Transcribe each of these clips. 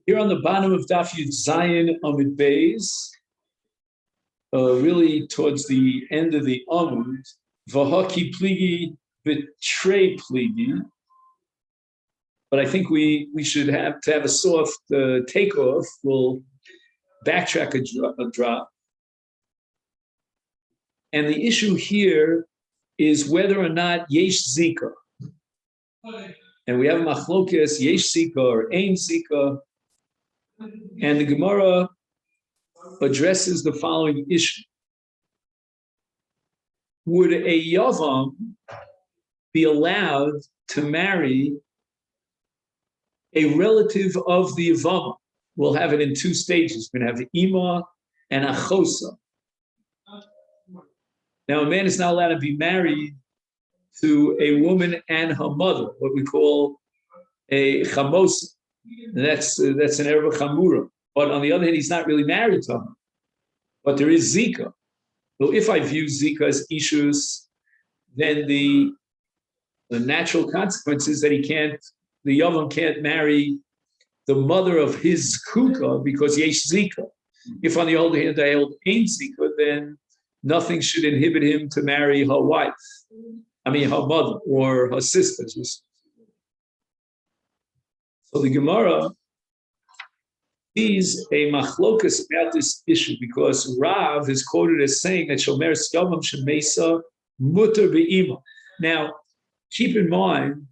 Here on the bottom of Daf Yud Zayin Amud Beis, really towards the end of the Amud, V'haki pligi betray pligi. But I think we should have to have a soft takeoff. We'll backtrack a drop. And the issue here is whether or not yesh zika. And we have a machlokes, yesh zika or ein zika. And the Gemara addresses the following issue. Would a Yavam be allowed to marry a relative of the Yavama? We'll have it in two stages. We're going to have Ima and Achosa. Now, a man is not allowed to be married to a woman and her mother, what we call a Chamosa. That's an Erva Chamura. But on the other hand, he's not really married to her. But there is Zika. So if I view Zika as Ishus, then the natural consequence is that the Yavam can't marry the mother of his Kuka because Yesh Zika. If on the other hand I hold Ein Zika, then nothing should inhibit him to marry her wife. Her mother or her sisters. So the Gemara sees a machlokas about this issue because Rav is quoted as saying that Shomer Yavam Shemesa Mutter Be'ima. Now, keep in mind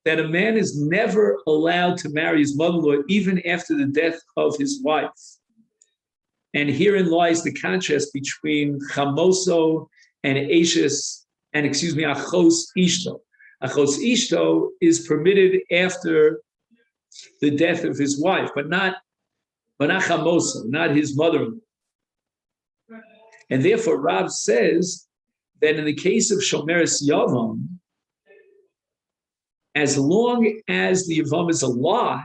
that a man is never allowed to marry his mother-in-law even after the death of his wife. And herein lies the contrast between Chamoso and Achos Ishto. Achos Ishto is permitted after the death of his wife, but not Chamoso, not his mother-in-law. And therefore, Rav says that in the case of Shomeres Yavam, as long as the Yavam is alive,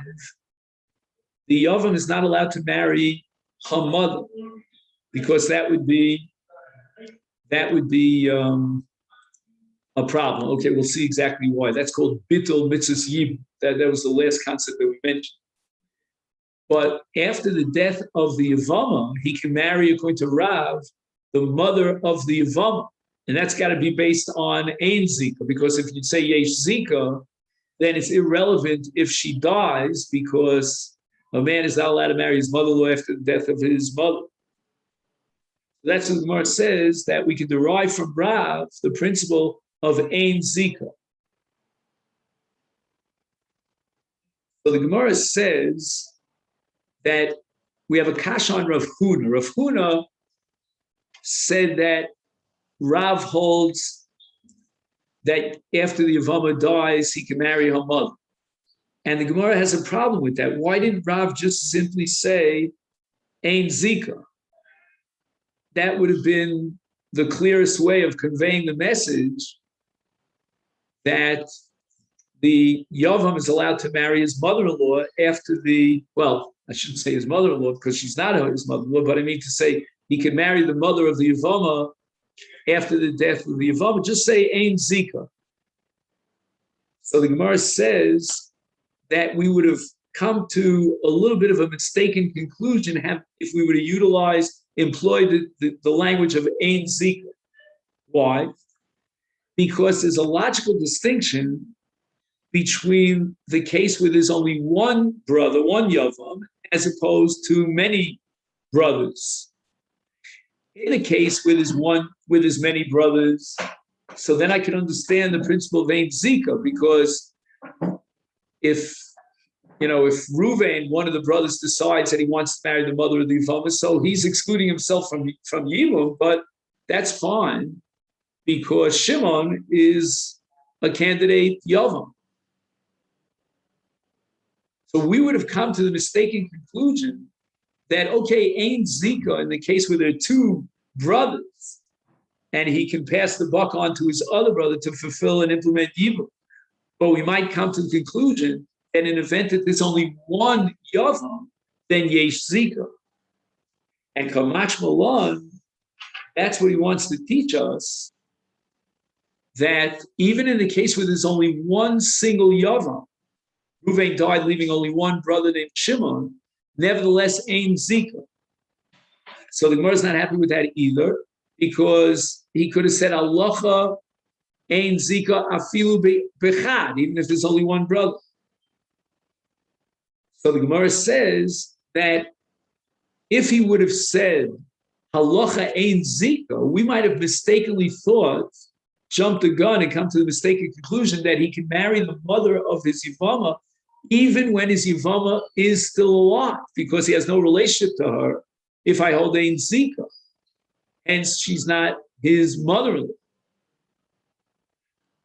the Yavam is not allowed to marry her mother, because that would be a problem. Okay, we'll see exactly why. That's called Bittul Mitzvahs Yibum. That was the last concept that we mentioned. But after the death of the Yavama, he can marry, according to Rav, the mother of the Yavama. And that's got to be based on Ein Zika, because if you say Yesh Zika, then it's irrelevant if she dies, because a man is not allowed to marry his mother-in-law after the death of his mother. That's what the Gemara says, that we can derive from Rav the principle of Ein Zika. So the Gemara says that we have a kasha on Rav Huna. Rav Huna said that Rav holds that after the Yavama dies, he can marry her mother. And the Gemara has a problem with that. Why didn't Rav just simply say Ein Zika? That would have been the clearest way of conveying the message that the Yavam is allowed to marry his mother-in-law after I shouldn't say his mother-in-law because she's not his mother-in-law, but I mean to say he can marry the mother of the Yavama after the death of the Yavama. Just say Ein Zika. So the Gemara says that we would have come to a little bit of a mistaken conclusion if we were to employ the language of Ein Zika. Why? Because there's a logical distinction between the case where there's only one brother, one Yavam, as opposed to many brothers. In a case where there's many brothers, so then I can understand the principle of Ein Zika, because if Ruvain, one of the brothers, decides that he wants to marry the mother of the Yavama, so he's excluding himself from Yibum, but that's fine, because Shimon is a candidate Yavam. So we would have come to the mistaken conclusion that, okay, Ein Zika, in the case where there are two brothers, and he can pass the buck on to his other brother to fulfill and implement Yibum. But we might come to the conclusion that in an event that there's only one Yavam, then Yesh Zika. And Kamach Malan, that's what he wants to teach us, that even in the case where there's only one single Yavam, Reuven died, leaving only one brother named Shimon. Nevertheless, Ein Zika. So the Gemara is not happy with that either, because he could have said Alocha Ein Zika Afilu Bechad, even if there's only one brother. So the Gemara says that if he would have said Halacha Ein Zika, we might have mistakenly thought, jumped the gun and come to the mistaken conclusion that he can marry the mother of his Yevama even when his Yevama is still alive, because he has no relationship to her if I hold Ein Zika. Hence, she's not his mother-in-law.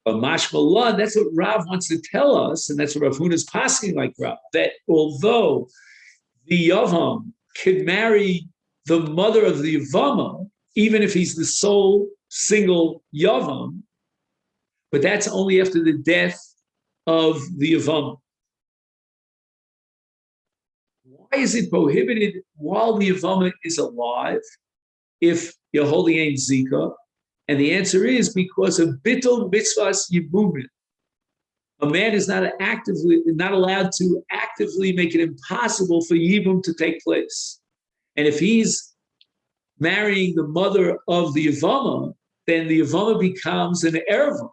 But mashmallah, that's what Rav wants to tell us, and that's what Rav Huna's passing like Rav, that although the Yavam could marry the mother of the Yavama, even if he's the sole single Yavam, but that's only after the death of the Yavama. Why is it prohibited while the Yavama is alive if you're holding Ein Zika? And the answer is because of Bittul Mitzvahs Yibumin. A man is not allowed to actively make it impossible for Yibum to take place. And if he's marrying the mother of the Yavama, then the Yavama becomes an Erva.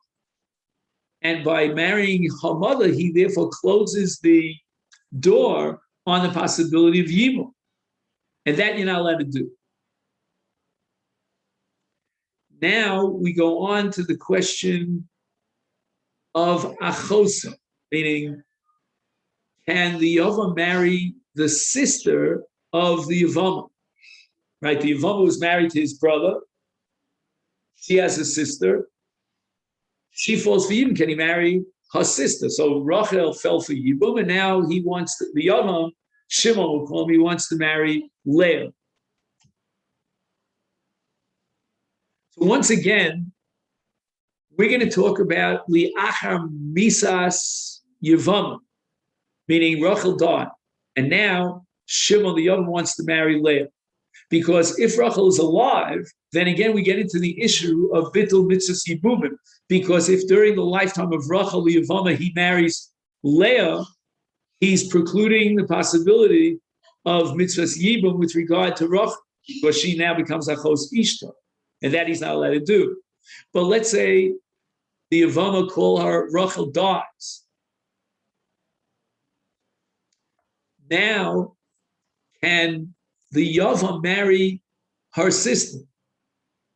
And by marrying her mother, he therefore closes the door on the possibility of Yibum. And that you're not allowed to do. Now we go on to the question of Achosa, meaning, can the Yavam marry the sister of the Yavama? Right, the Yavama was married to his brother. She has a sister. She falls for Yibum. Can he marry her sister? So Rachel fell for Yibum, and now he wants the Yavam, Shimon will call him, he wants to marry Leah. So once again, we're going to talk about li'achar misas Yevama, meaning Rachel died, and now Shimon the Yavam wants to marry Leah. Because if Rachel is alive, then again we get into the issue of Bittul Mitzvahs Yibumim. Because if during the lifetime of Rachel the Yevama he marries Leah, he's precluding the possibility of Mitzvahs Yibum with regard to Rachel, because she now becomes Achos Ishta. And that he's not allowed to do. But let's say the Yavama call her Rachel dies. Now, can the Yavam marry her sister?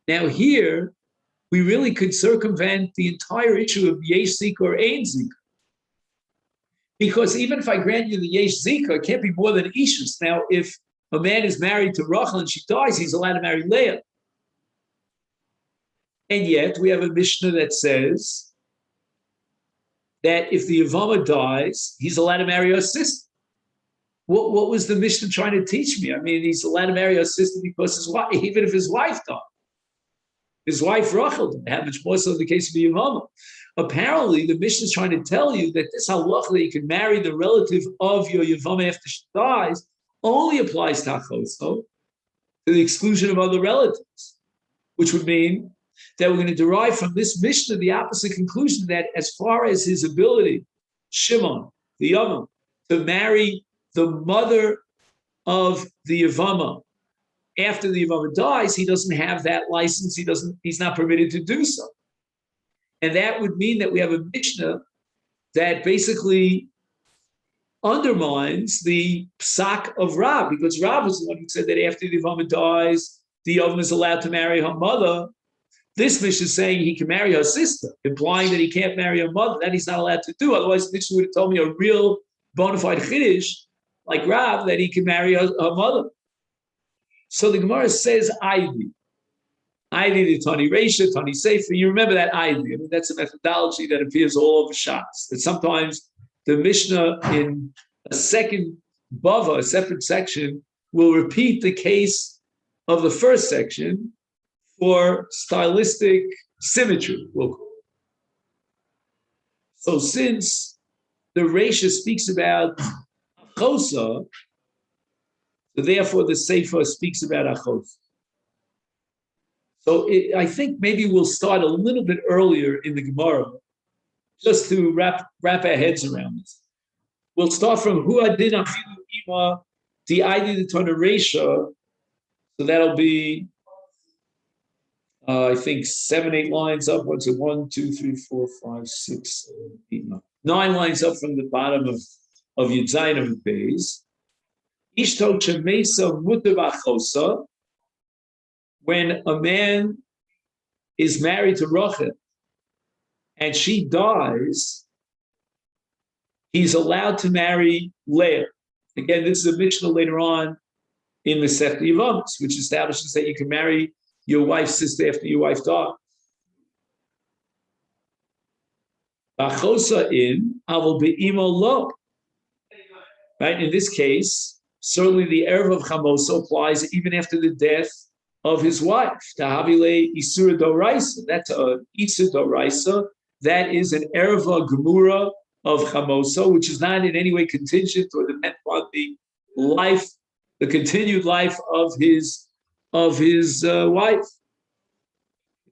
Now here, we really could circumvent the entire issue of Yesh Zika or Ein Zika. Because even if I grant you the Yesh Zika, it can't be more than Ishus. Now, if a man is married to Rachel and she dies, he's allowed to marry Leah. And yet, we have a Mishnah that says that if the Yavama dies, he's allowed to marry her sister. What was the Mishnah trying to teach me? I mean, he's allowed to marry her sister because his wife, even if his wife died. His wife Rachel died, how much more so the case of the Yavama. Apparently, the Mishnah is trying to tell you that this halacha that you can marry the relative of your Yavama after she dies only applies to Achoso, to the exclusion of other relatives, which would mean that we're going to derive from this Mishnah the opposite conclusion, that as far as his ability, Shimon, the Yavam, to marry the mother of the Yavama after the Yavama dies, he doesn't have that license. He's not permitted to do so. And that would mean that we have a Mishnah that basically undermines the psak of Rav, because Rav was the one who said that after the Yavama dies, the Yavam is allowed to marry her mother. This Mishnah is saying he can marry her sister, implying that he can't marry her mother. That he's not allowed to do. Otherwise, the Mishnah would have told me a real bona fide chiddush, like Rav, that he can marry her mother. So the Gemara says Ivy. Ivy, the Tani Reisha, Tani Sefer. You remember that Ivy. I mean, that's a methodology that appears all over Shas. That sometimes the Mishnah in a second Bava, a separate section, will repeat the case of the first section for stylistic symmetry, we'll call it. So since the Reisha speaks about Achosa, so therefore the Sefer speaks about Achosa. So I think maybe we'll start a little bit earlier in the Gemara, just to wrap our heads around this. We'll start from Hu Adin Afilu Ima Di Aidi the Tonaresha. So that'll be, I think, 7, 8 lines up. What's it? 1, 2, 3, 4, 5, 6, 7, 8, 9 lines up from the bottom of Yud Zayin Beis. Ishto Chemesa Mutabachosa. When a man is married to Rachel and she dies, he's allowed to marry Leah. Again, this is a Mishnah later on in Masechet Yevamot, which establishes that you can marry your wife's sister after your wife died. Bachosa in avol be'imo lo. Right? In this case, certainly the erev of chamosa applies even after the death of his wife. Tahavile isura doraisa. That's a isur doraisa. That is an ereva gemura of chamosa, which is not in any way contingent or dependent on the life, the continued life of his wife.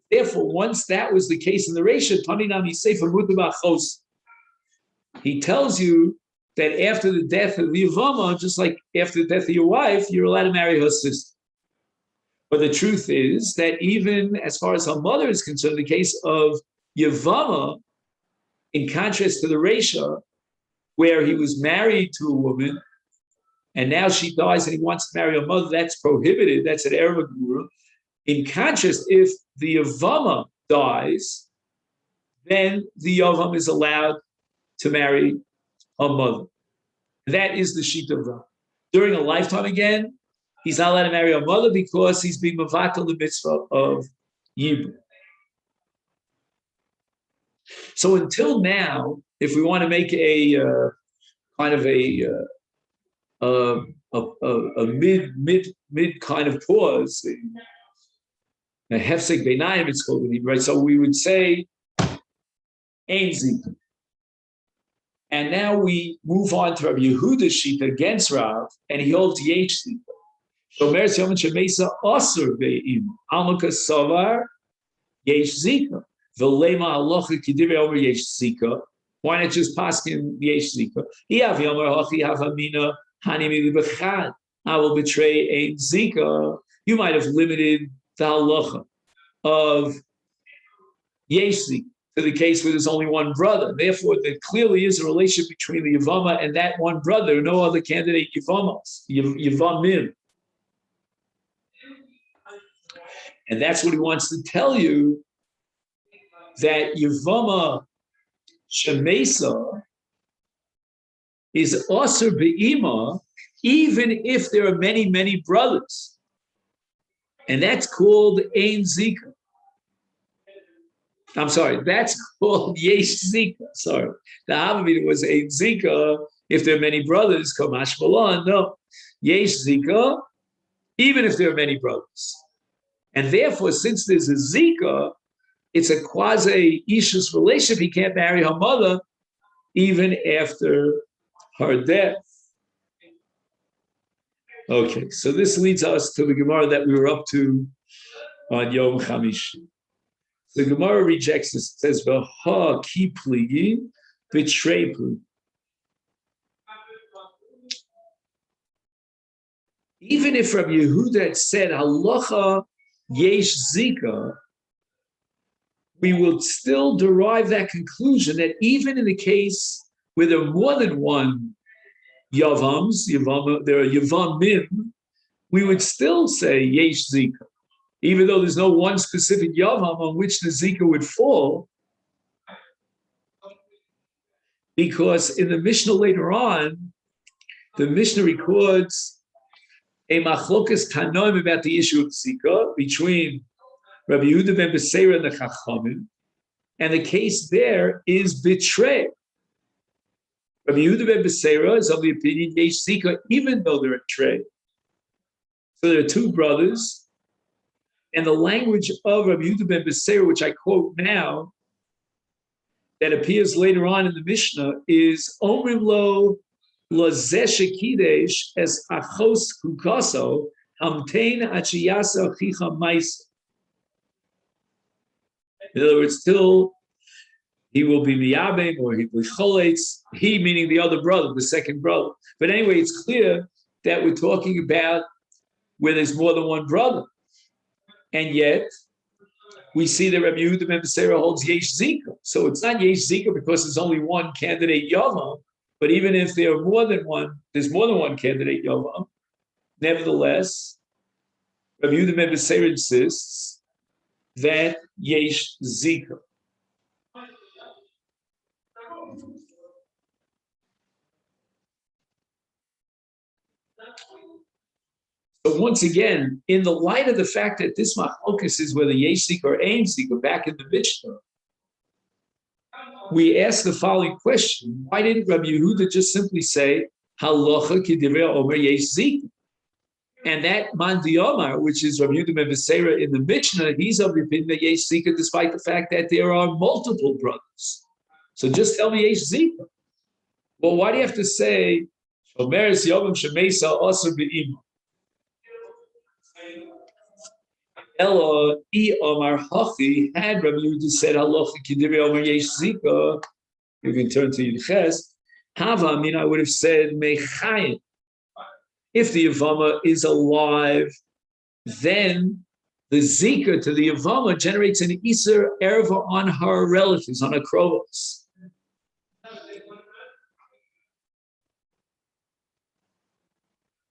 Therefore, once that was the case in the Reisha, Taninami Sefer Mutabachos, he tells you that after the death of the Yevama, just like after the death of your wife, you're allowed to marry her sister. But the truth is that even as far as her mother is concerned, the case of Yevama, in contrast to the Reisha, where he was married to a woman, and now she dies and he wants to marry her mother, that's prohibited. That's an Erev Gemura. In contrast, if the Yevama dies, then the Yavam is allowed to marry her mother. That is the sheet of Rav. During a lifetime again, he's not allowed to marry her mother because he's being mavatal the mitzvah of Yibum. So until now, if we want to make a kind of a mid kind of pause, a hefsek beinayim, it's called, right? So we would say ein zika. And now we move on to Rabbi Yehuda's sheet against Rav, and he holds yesh zika. So meres yom shemesa asur be'im almaka savar yesh zika. V'lema alocha kidivei over yesh zika. Why not just paskin yesh zika? Iav yomer hachi havamina hani mili b'chad. I will betray ein zika. You might have limited the halacha of yesh zika to the case where there's only one brother. Therefore, there clearly is a relationship between the Yevama and that one brother. No other candidate Yevamim. And that's what he wants to tell you, that Yevama Shemesa is Asur Be'ima, even if there are many, many brothers. And that's called Ein Zika. I'm sorry, that's called Yesh Zika. Sorry. The Havamina was Ein Zika if there are many brothers, Kamash Malan. No. Yesh Zika, even if there are many brothers. And therefore, since there's a Zika, it's a quasi-Ishus relationship. He can't marry her mother even after her death. Okay, so this leads us to the Gemara that we were up to on Yom Chamishi. The Gemara rejects this. It says, "V'ha ki pligi b'trei pligi." Even if Rabbi Yehuda had said halacha yesh zika, we will still derive that conclusion that even in the case where there are more than one yavams, there are yavamim, we would still say yesh zika. Even though there's no one specific yavam on which the zika would fall, because in the Mishnah later on, the Mishnah records a machlokas tanoim about the issue of zika between Rabbi Yehuda ben Beseira and the Chachamim, and the case there is betray. Rabbi Yehuda ben Beseira is of the opinion yesh zika even though they're a trey. So there are two brothers. And the language of Rabbi Yehuda ben Beseira, which I quote now, that appears later on in the Mishnah, is Omrim lo lazeh shekidesh es achos kukaso hamtein achiyasa chicha maisa. In other words, till he will be miyabim or he will be choletz. He meaning the other brother, the second brother. But anyway, it's clear that we're talking about where there's more than one brother, and yet we see that Rabbi Yehuda ben Beseira holds yesh zika. So it's not yesh zika because there's only one candidate yavam. But even if there are more than one, there's more than one candidate yavam. Nevertheless, Rabbi Yehuda ben Beseira insists that yesh zika. But once again, in the light of the fact that this machlokas is whether yesh zika or ain zika, back in the Mishnah, we ask the following question: why didn't Rabbi Yehuda just simply say halacha k'divrei omer yesh zika? And that man diomar, which is Rabbi Yehuda ben Beseira in the Mishnah, he's of the opinion that yesh zika, despite the fact that there are multiple brothers. So just tell me yesh zika. Well, why do you have to say omeres yomim shemesa asur be'ima? Ella I Omar Hachi, had Rabbi Yehuda said halacha k'divrei omer yesh zika, you can turn to Yudches. Hava, I mean, I would have said mechayim. If the Yevama is alive, then the zika to the Yevama generates an iser erva on her relatives, on her krovos.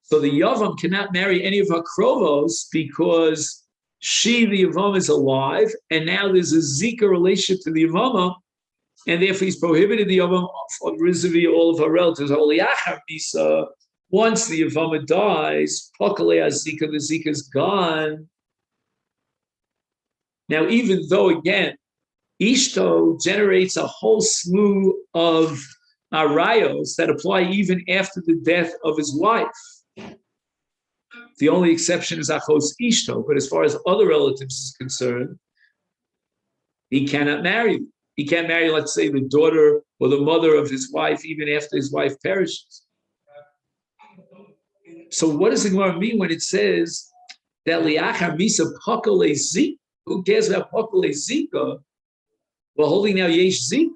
So the Yavam cannot marry any of her krovos because she, the Yavam, is alive, and now there's a zika relationship to the Yavama, and therefore he's prohibited the Yavam from vis-a-vis all of her relatives. Once the Yavama dies, the zika is gone. Now, even though, again, Ishto generates a whole slew of arayos that apply even after the death of his wife. The only exception is Achos Ishto, but as far as other relatives is concerned, he cannot marry. He can't marry, let's say, the daughter or the mother of his wife, even after his wife perishes. So what does the Gemara mean when it says that liachar misa pakale zika? Who cares about pakale zika? We're holding now yesh zika.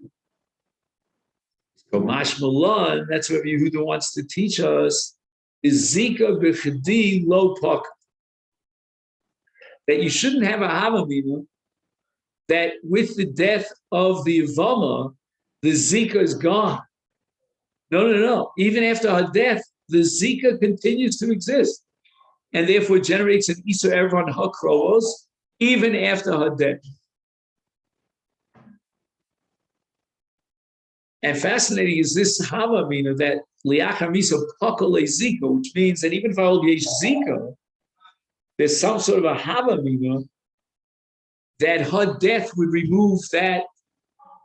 Kamash Malan, that's what Yehuda wants to teach us. Is zika b'chedi lo pak, that you shouldn't have a havamina that with the death of the Yavama, the zika is gone. No. Even after her death, the zika continues to exist, and therefore generates an iser erev on her krovos even after her death. And fascinating is this havamina that liachar misa pakale zika, which means that even if I hold yesh zika, there's some sort of a havamina that her death would remove that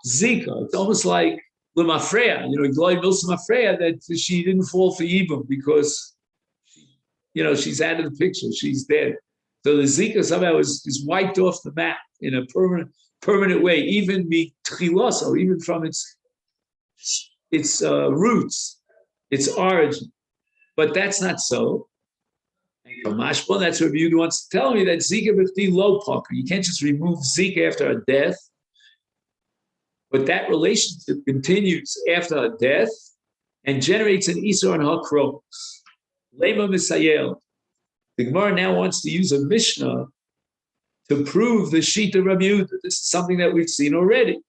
zika. It's almost like lemafreya, Gloy Milsa Mafreya, that she didn't fall for Yibam because, she's out of the picture. She's dead. So the zika somehow is wiped off the map in a permanent way, even mitchiloso, even from its roots, its origin. But that's not so. That's what Rabbi Yehuda wants to tell me, that zika b'chdi lo paker. You can't just remove zika after her death, but that relationship continues after her death and generates an iser on her krovos. Lema misayel. The Gemara now wants to use a Mishnah to prove the Shita Rabbi Yehuda. This is something that we've seen already.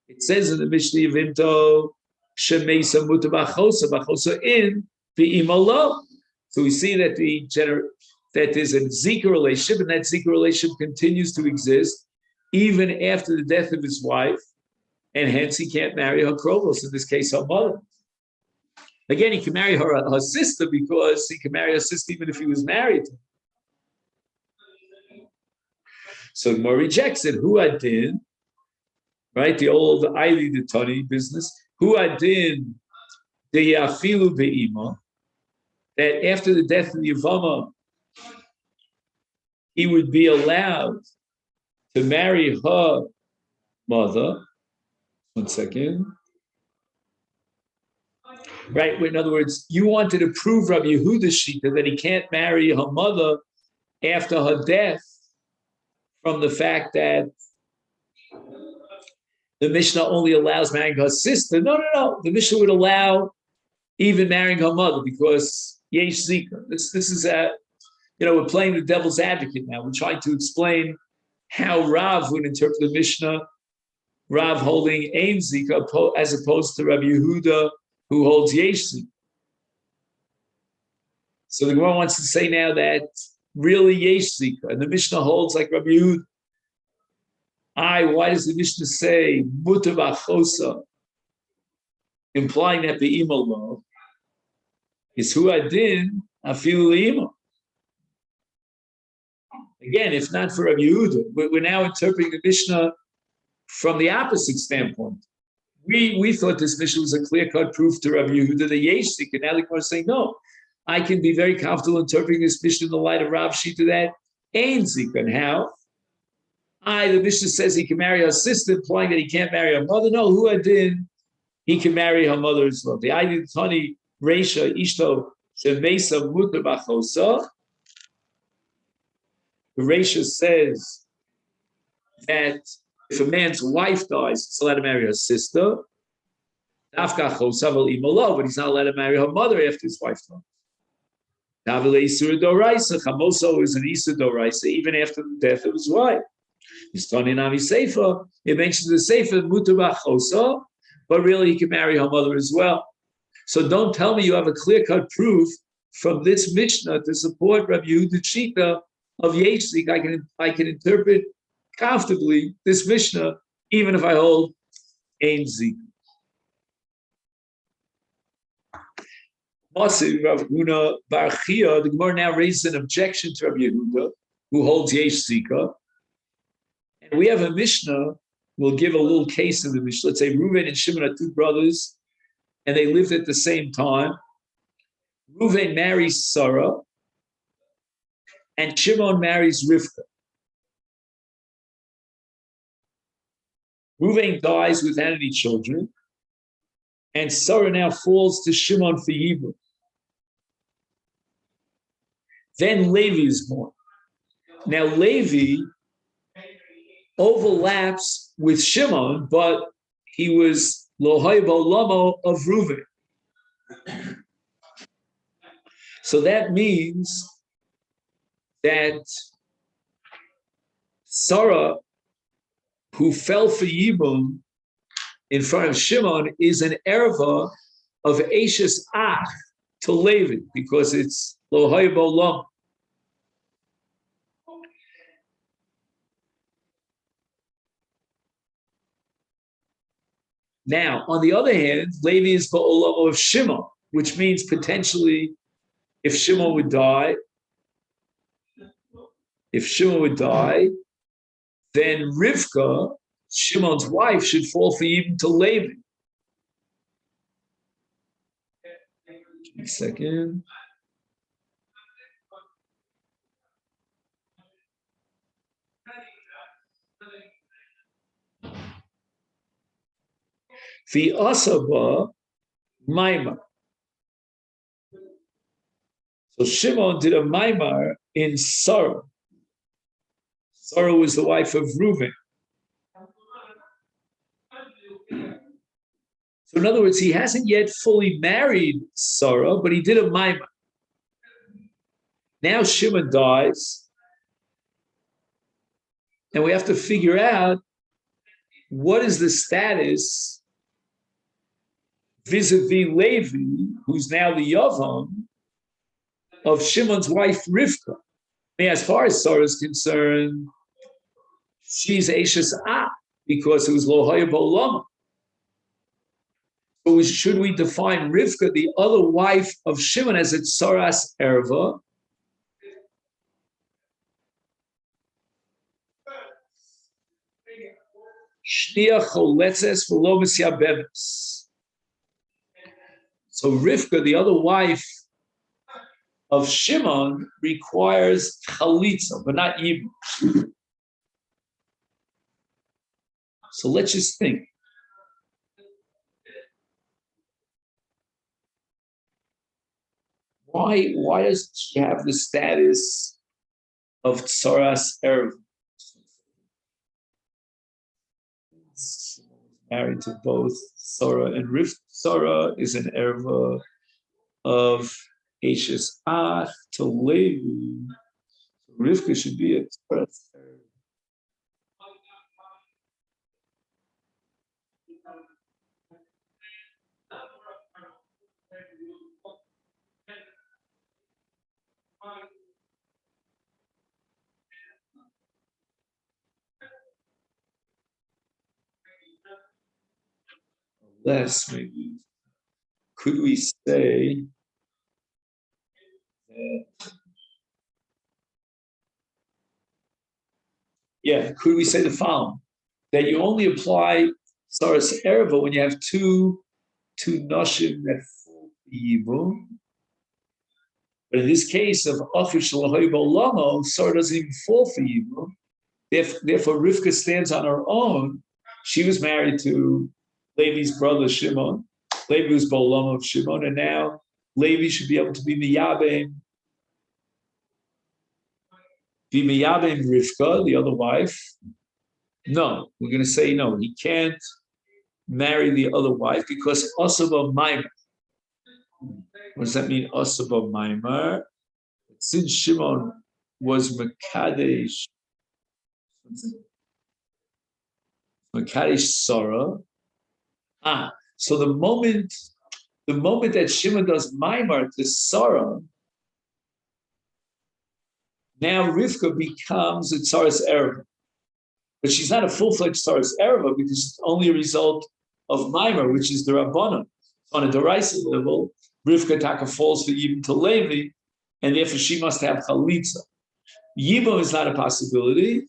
It says in the Mishnah Yevimto, Shemesa muta b'chosa in v'ima lo. So we see that that there's a zika relationship, and that zika relationship continues to exist even after the death of his wife, and hence he can't marry her krovos, in this case her mother. Again, he can marry her sister because he can marry her sister even if he was married. So Gemara rejects it. Who adin, right? The old Eili the Tani business. Who adin the yafilu be'ima, that after the death of the Yavama, he would be allowed to marry her mother. One second. Right? In other words, you wanted to prove Rabbi Yehuda's Shita that he can't marry her mother after her death from the fact that the Mishnah only allows marrying her sister. No, no, no. The Mishnah would allow even marrying her mother because yesh zika. This is we're playing the devil's advocate now. We're trying to explain how Rav would interpret the Mishnah. Rav holding ein zika as opposed to Rabbi Yehuda who holds yesh zika. So the Gemara wants to say now that really yesh zika, and the Mishnah holds like Rabbi Yehuda. Why does the Mishnah say mutar b'achosa, implying that the ima law is hu adin afilu leima? Again, if not for Rabbi Yehuda, we're now interpreting the Mishnah from the opposite standpoint. We thought this Mishnah was a clear-cut proof to Rabbi Yehuda, the yesh zika, and now the Gemara is saying no. I can be very comfortable interpreting this Mishnah in the light of Rav Shita that ein zika. And how? The Mishnah says he can marry her sister, implying that he can't marry her mother. No, who adin, he can marry her mother as well. The idea of Tani Reisha Ishto Shemesa Mutar B'Chosa. The Reisha says that if a man's wife dies, he's allowed to marry her sister. Dafka Chosa Vel Imalo, but he's not allowed to marry her mother after his wife dies. Davile Isur Doraisa, Chamoso is an Isur Doraisa, even after the death of his wife. He's Tani Nami Sefer. It mentions the Sefer Mutar B'Chosa, but really he can marry her mother as well. So don't tell me you have a clear-cut proof from this Mishnah to support Rabbi Yehuda Shita of yesh zika. I can interpret comfortably this Mishnah even if I hold ein zika. Rav Huna Bar Chia, the Gemara now raises an objection to Rabbi Yehuda, who holds yesh zika. And we have a Mishnah. We'll give a little case of the Mishnah. Let's say Reuven and Shimon are two brothers, and they lived at the same time. Reuven marries Sarah, and Shimon marries Rivka. Reuven dies without any children, and Sarah now falls to Shimon for Yibum. Then Levi is born. Now Levi overlaps with Shimon, but he was Lohai Bolamo of Reuven. So that means that Sarah, who fell for Yibum in front of Shimon, is an erva of Eishes Ach to Levi, because it's Lohai Bolamo. Now, on the other hand, Levi is Ba'olamo of Shimon, which means potentially if Shimon would die, then Rivka, Shimon's wife, should fall for Yibum to Levi. Give me a second. The Asaba Maimar. So Shimon did a Maimar in Sarah. Sarah was the wife of Reuven. So in other words, he hasn't yet fully married Sarah, but he did a Maimar. Now Shimon dies, and we have to figure out what is the status vis-a-vis Levi, who's now the Yavam, of Shimon's wife Rivka. I mean, as far as Sarah is concerned, she's Eishes Ah, because it was Lohaya Bolama. So should we define Rivka, the other wife of Shimon, as its Saras Erva? Shnia Choletzes V'lo Misyabeves. So Rivka, the other wife of Shimon, requires chalitza, but not yibum. So let's just think. Why does she have the status of tsaras erev? married to both Sarah and Rivka. Sarah is an erva of Ashes Ach to Levi. Rivka should be a Torah's erva. Unless maybe could we say that, yeah, could we say the following? That you only apply Saras Erva when you have two noshim that fall Yibum. But in this case of Afish Lahoy Bolamo, Sarah doesn't even fall for Yibum. Therefore, Rivka stands on her own. She was married to Levi's brother Shimon. Levi was Bolamo of Shimon, and now Levi should be able to be Miyabim Rivka, the other wife. No, we're going to say no. He can't marry the other wife because Asaba Maimar. What does that mean, Asaba Maimar? Since Shimon was Makadesh Sarah. So the moment that Shimon does Maimar to Sarah, now Rivka becomes a Tsaras Ereva. But she's not a full-fledged Tsaras Ereva because it's only a result of Maimar, which is the Rabbanon. On a Deraisa level, Rivka Taka falls for Yibum to Levi, and therefore she must have Chalitza. Yibum is not a possibility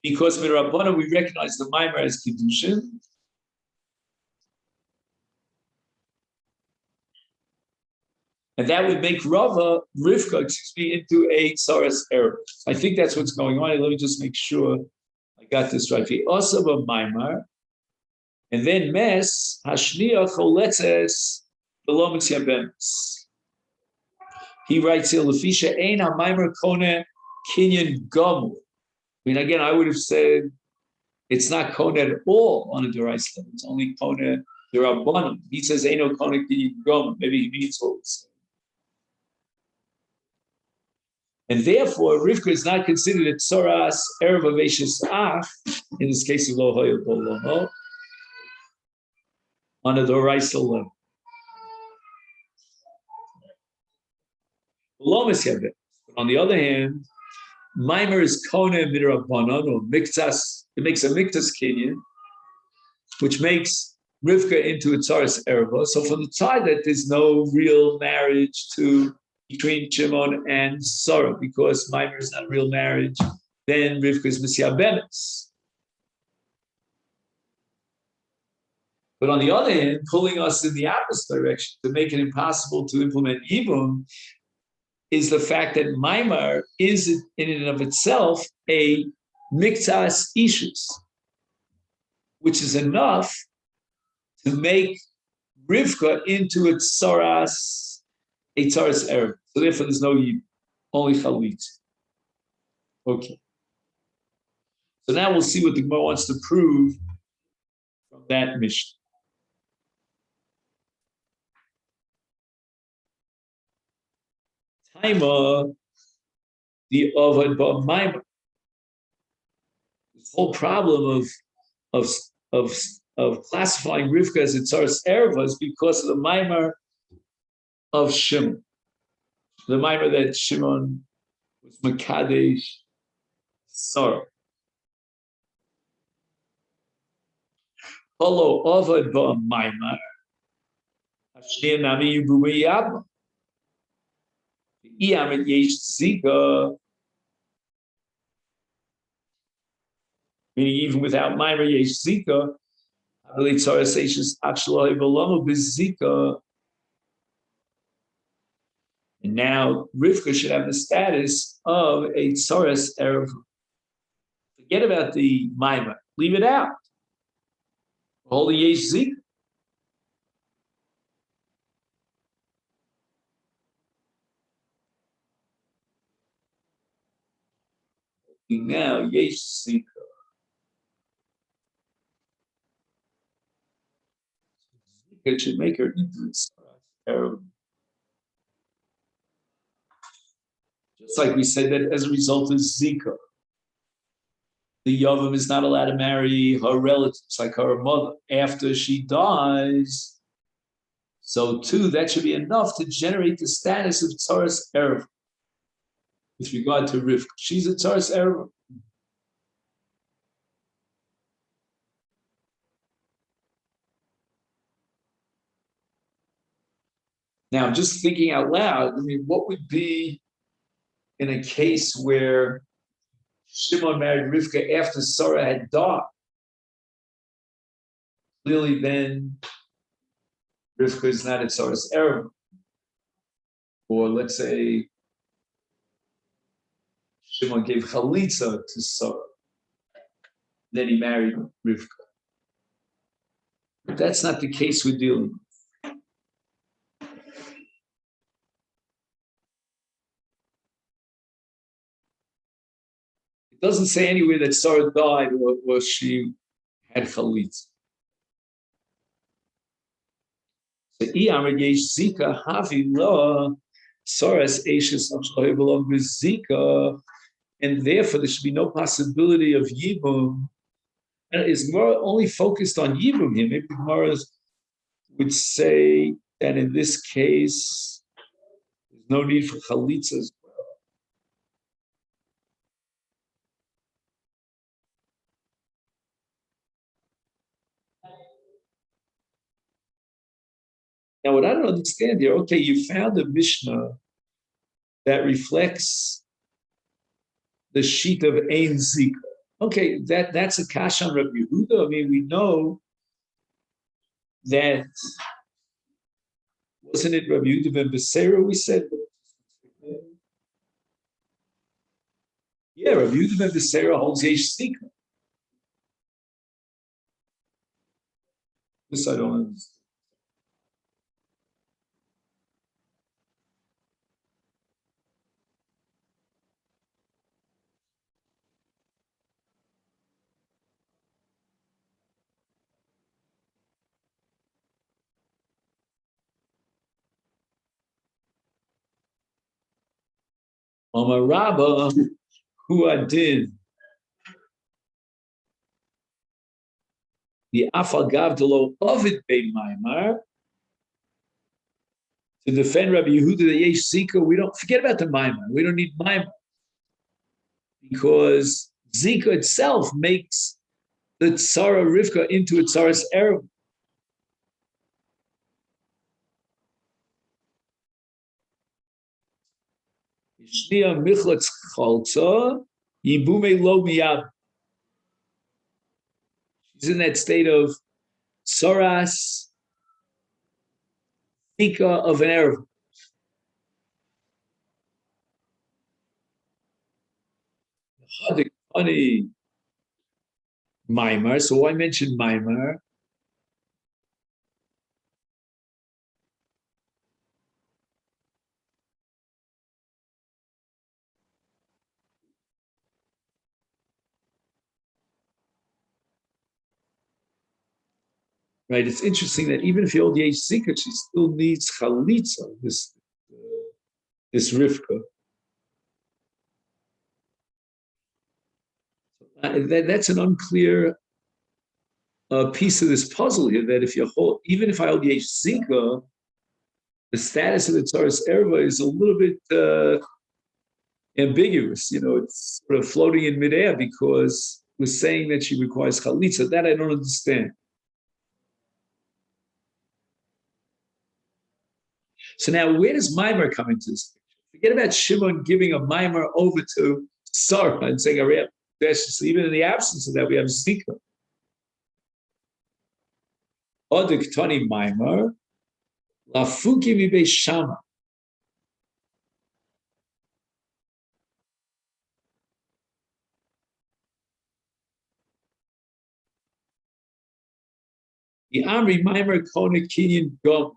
because with Rabbanon we recognize the Maimar as Kedushin. And that would make Rivka, into a Tsaras Ereva. I think that's what's going on. Let me just make sure I got this right. Asaba Maimar, and then Mes Hashniya Choletzes Belomitz Yabemis. He writes here, Lefisha Ein HaMaimar Kone Kinyan Gomu. I mean, again, I would have said it's not Kone at all on a Derais level. It's only Kone Derabbanim. He says Eino Kone Kinyan Gomu. Maybe he means what we say. And therefore, Rivka is not considered a Tzoras Erev Aveshus Ach, in this case of Lo Hoyel Bolomo, on a Doraisa level. On the other hand, Maimer is Kone Midrabanan, or Miktas, it makes a Miktas Kinyan, which makes Rivka into a Tzoras Ereva. So from the side that there's no real marriage between Shimon and Sarah, because Maimer is not a real marriage, then Rivka is Messiah Bemes. But on the other hand, pulling us in the opposite direction to make it impossible to implement Yibum is the fact that Maimar is in and of itself a Miktas Ishus, which is enough to make Rivka into a Tzaras Erev. So therefore there's no Yibum, only Chalit. Okay. So now we'll see what the Gemara wants to prove from that mission. Taima, the Ovad Ba Maimar. This whole problem of classifying Rivka as a Tzaras Ereva is because of the Maimar of Shimon. The Maimar that Shimon was Makadesh Sarah. Polo Ovad Ba Maimar. Ashnia Nami Yubuwe Yabma. Iamet Yesh Zika. Meaning even without Maimar Yesh Zika, I believe Tzaras Eishes Achshaloi B'Lomo B'Zika. And now Rivka should have the status of a Tzaras Erev. Forget about the Maimar. Leave it out. Holy Yesh Zika. Now Yesh Zika. It should make her into its terrible. Just like we said that as a result of Zika, the Yavam is not allowed to marry her relatives, like her mother, after she dies. So too, that should be enough to generate the status of Tzaras Erev with regard to Rivka. She's a Tzaras Erev. Now, I'm just thinking out loud. I mean, what would be in a case where Shimon married Rivka after Sarah had died? Clearly, then Rivka is not a Tzaras Erev. Or let's say Shimon gave Chalitza to Sarah. Then he married Rivka. But that's not the case we're dealing with. It doesn't say anywhere that Sarah died or she had Chalitza. So, Iyamar Yesh Zika Havi Lo Saras Ashes belong with Zika, and therefore there should be no possibility of Yibum. And is more only focused on Yibum here. Maybe Gemara would say that in this case, there's no need for Chalitza as well. Now, what I don't understand here, okay, you found a Mishnah that reflects the sheet of Ein Zika. Okay, that's a kash on Rabbi Yehuda. I mean, we know that, wasn't it Rabbi Yehuda ben Beseira we said? Yeah, Rabbi Yehuda ben Beseira holds Yesh Zika. This I don't understand. Amar Rabba, who I did the Afagav Delo Ovid Be Maimar to defend Rabbi Yehuda the Yesh Zika. We don't forget about the Maimar. We don't need Maimar because Zika itself makes the Tzara Rivka into a Tzaras Erev. Shnia Michlatz Chalza Yibume Lo Miyab. She's in that state of Tzaras Zika of an Erev. Funny Maimar. So why mention Maimar? Right. It's interesting that even if you hold Yesh Zika, she still needs Chalitza, this Rivka. That's an unclear piece of this puzzle here. That if you hold, even if I hold Yesh Zika, the status of the Tzaras Erva is a little bit ambiguous. You know, it's sort of floating in midair because we're saying that she requires Chalitza. That I don't understand. So now, where does Maimar come into this picture? Forget about Shimon giving a Maimar over to Sarah and saying, even in the absence of that, we have Zika. Odik Tani Maimar, Lafuki Mibe Shama. The Amri Maimar Kona Kinyan Gom.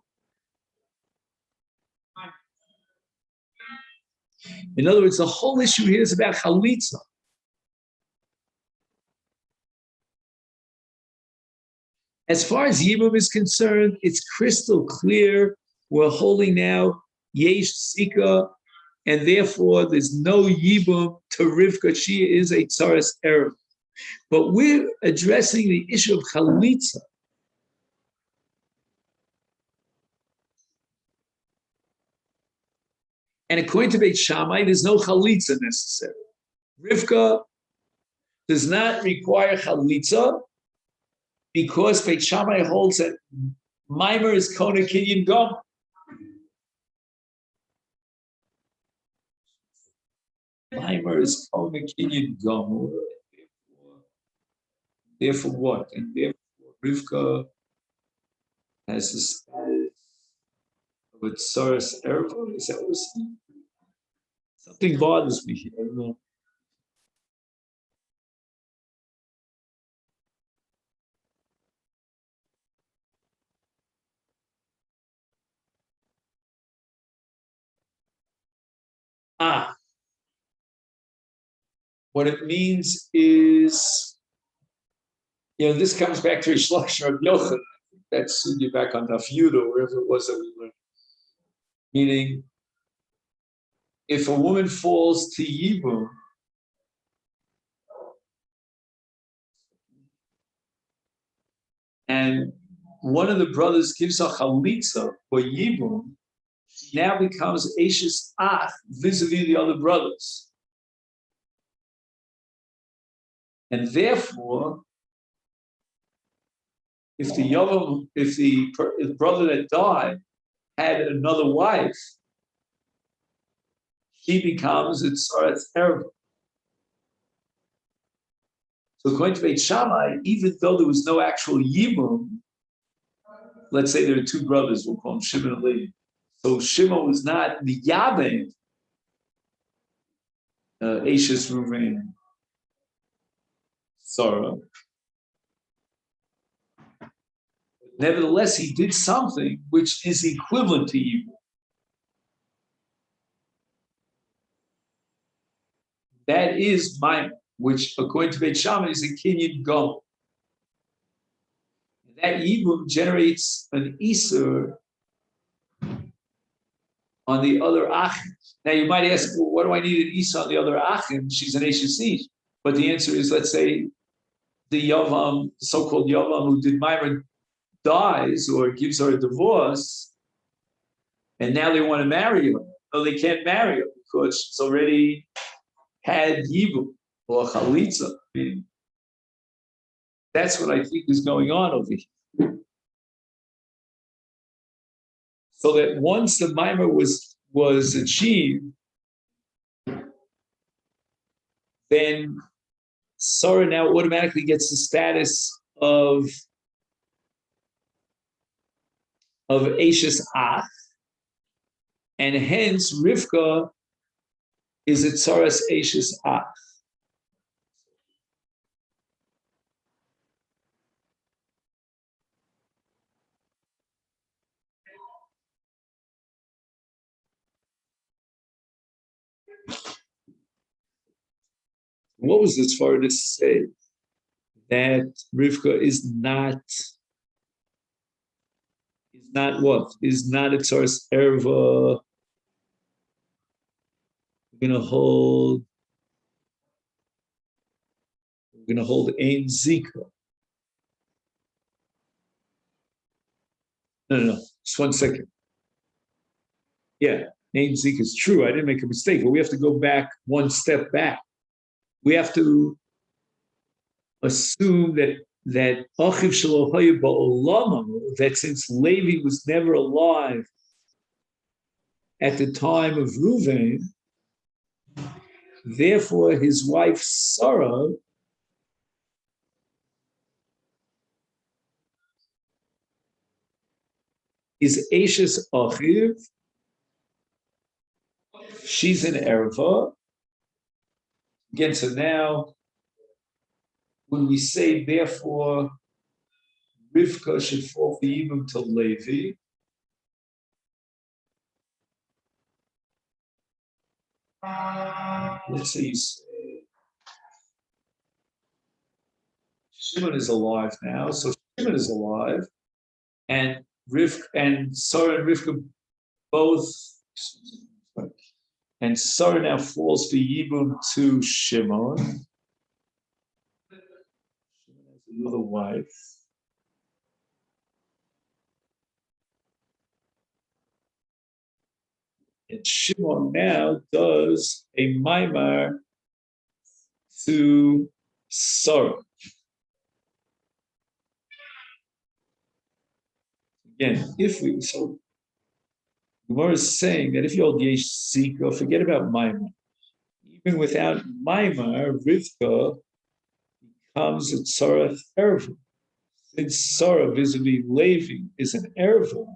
In other words, the whole issue here is about Chalitza. As far as Yibum is concerned, it's crystal clear. We're holding now Yesh Sika, and therefore there's no Yibum to Rivka. She is a Tsaras Erev. But we're addressing the issue of Chalitza. And according to Beit Shammai, there's no Chalitza necessary. Rivka does not require Chalitza because Beit Shammai holds that Maimer is Kona Kinyan Gom. Maimer is Kona Kinyan Gom. Therefore what? And therefore Rivka has the status of a Tsaras Erev. Is that what it's saying? Something bothers me here. I don't know. What it means is, this comes back to Ishlach of Yochanan. That's you back on Daf Yud or wherever it was that we learned. Meaning, if a woman falls to Yibum, and one of the brothers gives a chalitza for Yibum, she now becomes Ashes Ach vis-a-vis the other brothers. And therefore, if the brother that died had another wife, he becomes a Tzarat Erev. So according to Beit Shammai, even though there was no actual Yibum, let's say there are two brothers, we'll call them Shimon and Levi. So Shimon was not the Yabin, Ashes, Ruvain, Sarah. Nevertheless, he did something which is equivalent to Yibum. That is mine, which according to Beit Shammai is a Kinyan Gom. That Yibum generates an Isur on the other Achim. Now you might ask, well, what do I need an Isur on the other Achim? She's an Eshes. But the answer is, let's say the Yavam, so-called Yavam who did Myra dies or gives her a divorce, and now they want to marry her. No, they can't marry her because she's already had Yibum or Chalitza. I mean, that's what I think is going on over here. So that once the Maimer was achieved, then Sarah now automatically gets the status of Ashes Ach, and hence Rivka is a Tzaras Ashes Ach. What was this for to say? That Rivka is not what? Is not a Tzaras Erva. We're gonna hold Ein Zika. No. Just 1 second. Yeah, Ein Zika is true. I didn't make a mistake, but we have to go back one step back. We have to assume that Achiv Shelo Haya Ba'olama, that since Levi was never alive at the time of Reuven, therefore his wife Sarah is Ashes Achiv. She's an Erva. Again, so now when we say therefore Rivka should fall for Yibum to Levi, let's say you say Shimon is alive now, so Shimon is alive, and Sarah and Rivka both, and Sarah now falls for Yibum to Shimon. Shimon has another wife. And Shimon now does a maimar to Sarah. Again, Gemara is saying that if you hold Yesh Zika, forget about maimar. Even without maimar, Rivka becomes a tzareth erva. Since Sarah vis-a-vis Levi is an erva,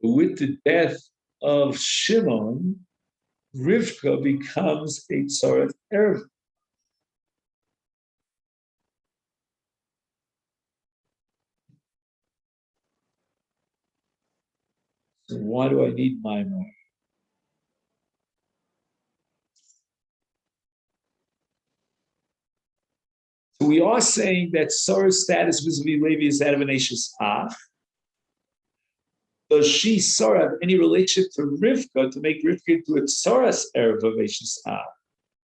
with the death of Shimon, Rivka becomes a tzareth erva. So why do I need maimar? So we are saying that Sarah's status vis-a-vis Levi is that of an Ashes Ach. Does she, Sarah, have any relationship to Rivka to make Rivka into a Sarah's Erev of Ashes Ach?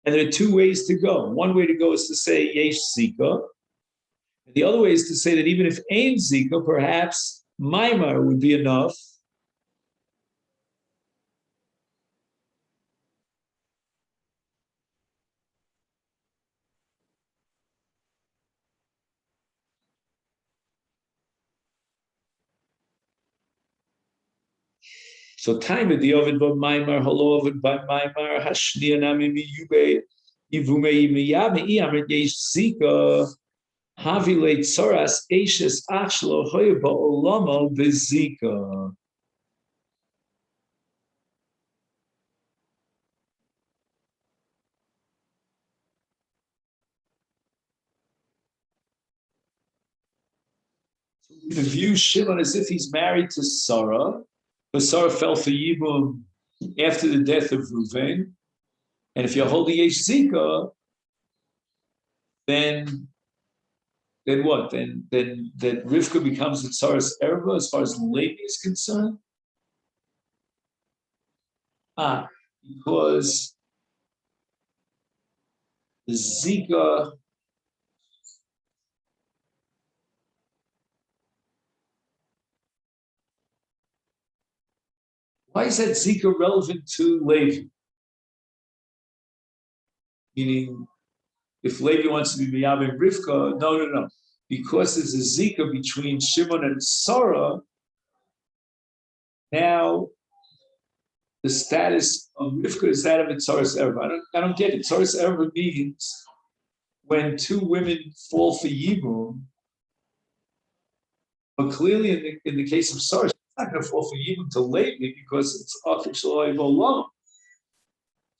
And there are two ways to go. One way to go is to say Yesh Zika. And the other way is to say that even if Ain Zika, perhaps Maimar would be enough. So time of the Ovid by Maimar, Halo Ovid by Maimar, Hashnia Nami Yube, Ivume Miyame, Iamet Yesh Zika, Havile Tsoras, Ashes Achlo, Hoyba Olamo, Bezika. We view Shimon as if he's married to Sarah, but Sarah fell for Yibum after the death of Reuven. And if you're holding Yesh Zika, then what? Then that Rivka becomes the Sarah's erva as far as Levi is concerned. Because the Zika. Why is that Zika relevant to Levi? Meaning, if Levi wants to be Miyav and Rivka, no. Because there's a Zika between Shimon and Sarah, now the status of Rivka is that of a Tzaras Erva. I don't get it. Tzaras Erva means when two women fall for Yibum, but clearly in the case of Sarah, she's not going to fall for Yibum to Levi because it's Achim Shalai Olam.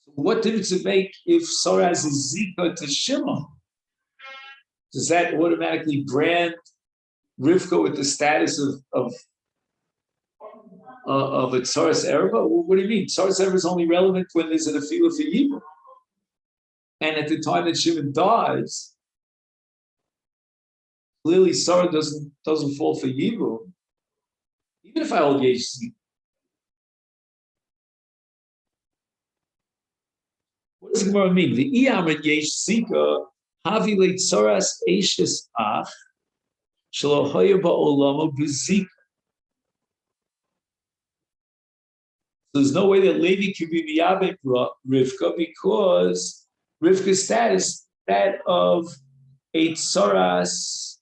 So what difference it make if Sarah has a Zika to Shimon? Does that automatically brand Rivka with the status of a Tzaras Erva? What do you mean? Tzaras Erva is only relevant when there's an Afila for Yibum. And at the time that Shimon dies, clearly Sarah doesn't fall for Yibum. Even if I hold Yesh Zika. What does the Gemara mean? The Iyamid Yesh Zika Havi le Tzaras Ashes Ach Shelo Hoya Ba'olamo B'Zika. There's no way that Levi could be Miyabek Rivka because Rivka's status that of a Tzaras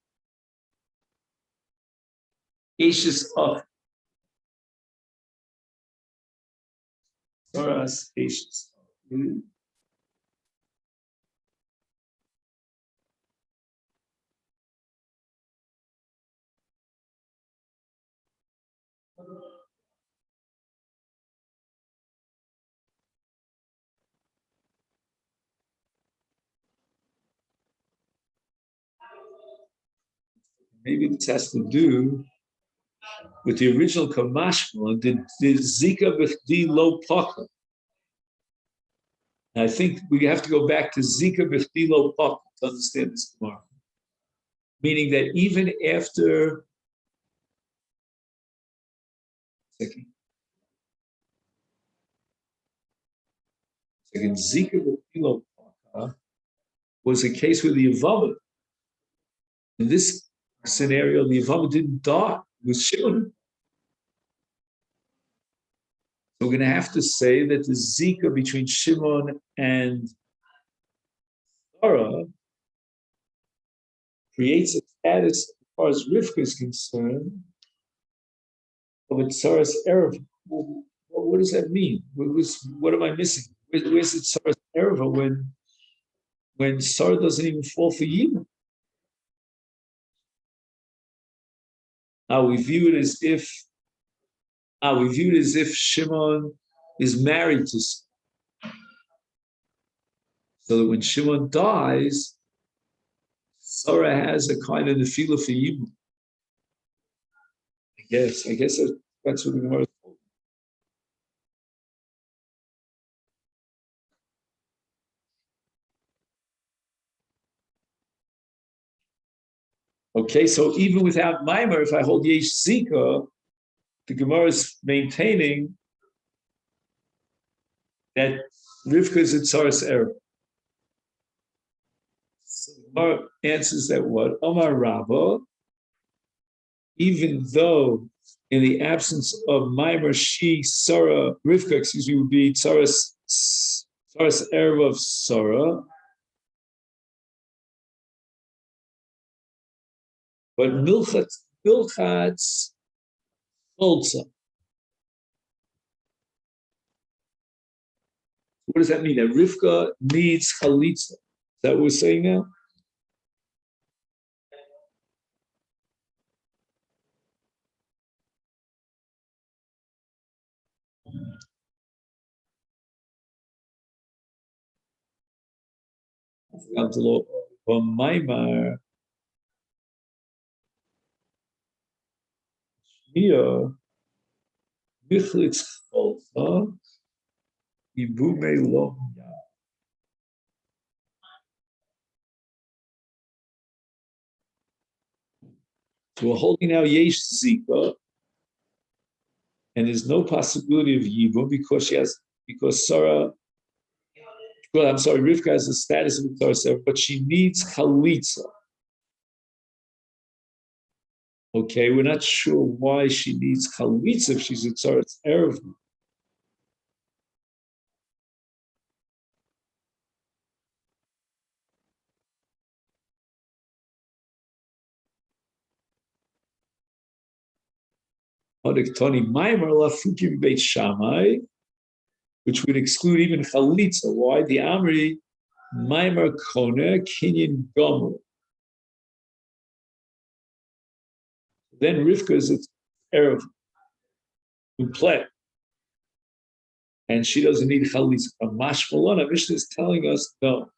Ashes Ach. Tzaras Ashes Ach. Maybe this has to do with the original Kamashma, the Zika with the low pocket. I think we have to go back to Zika Bechilo Pok to understand this tomorrow. Meaning that even after, second Zika Bechilo Pok was a case where the Yevamot, in this scenario, the Yevamot didn't die, it was Shimon. So we're going to have to say that the Zika between Shimon and Sarah creates a status, as far as Rivka is concerned, of a Sarah's Erev. Well, what does that mean? What am I missing? Where's it Sarah's Erev when Sarah doesn't even fall for Yibum? We view it as if Shimon is married to Sarah. So that when Shimon dies, Sarah has a kind of nefila for Yibum. I guess that's what the Gemara is told. Okay, so even without Maimer, if I hold Yesh Zika, the Gemara is maintaining that Rivka is at Tzaras Erev. So the Gemara answers that what? Omar Rabba, even though in the absence of Maimer, Rivka, would be Tzaras Erev of Sarah, but Milchat's Cholza. What does that mean? That Rivka needs Chalitza. Is that what we're saying now? Maimar Shmia Michlitz Cholza Ibume Lo. So we're holding now Yesh Zika, and there's no possibility of Yibum because Sarah, well, I'm sorry, Rivka has the status of a Sarah, but she needs Chalitza. Okay, we're not sure why she needs Chalitza if she's a Tzaras Erev. Tony Maimer Lafukim Beit Shammai, which would exclude even Chalitza. Why? The Amri Maimer Kone Kinyan Gomer. Then Rivka is at Erev Uplet, and she doesn't need Chalitza. Mashmalona Mishnah is telling us no.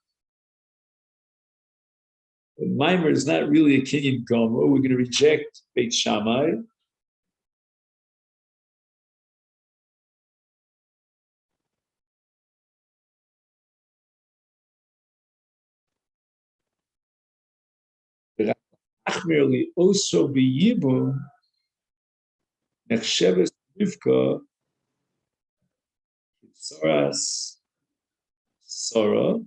Maimer is not really a Kinyan Gomer. We're going to reject Beit Shammai. Merely also be Yibum, Nechsheves Rivka, Tzaras Sarah.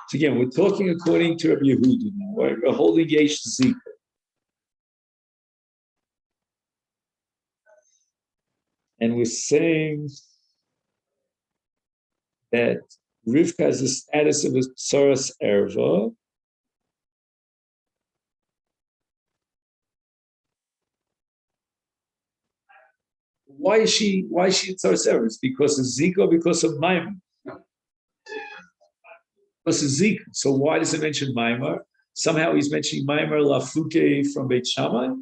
So again, we're talking according to Rabbi Yehuda now, right? We're holding Yesh Zika. And we're saying that Rivka has the status of a Tzaras Erva. Why is she Tzaras Erva? It's because of Zika, because of Maimon. Because of Zika. So why does it mention Maimar? Somehow he's mentioning Maimar Lafuke from Beit Shammai.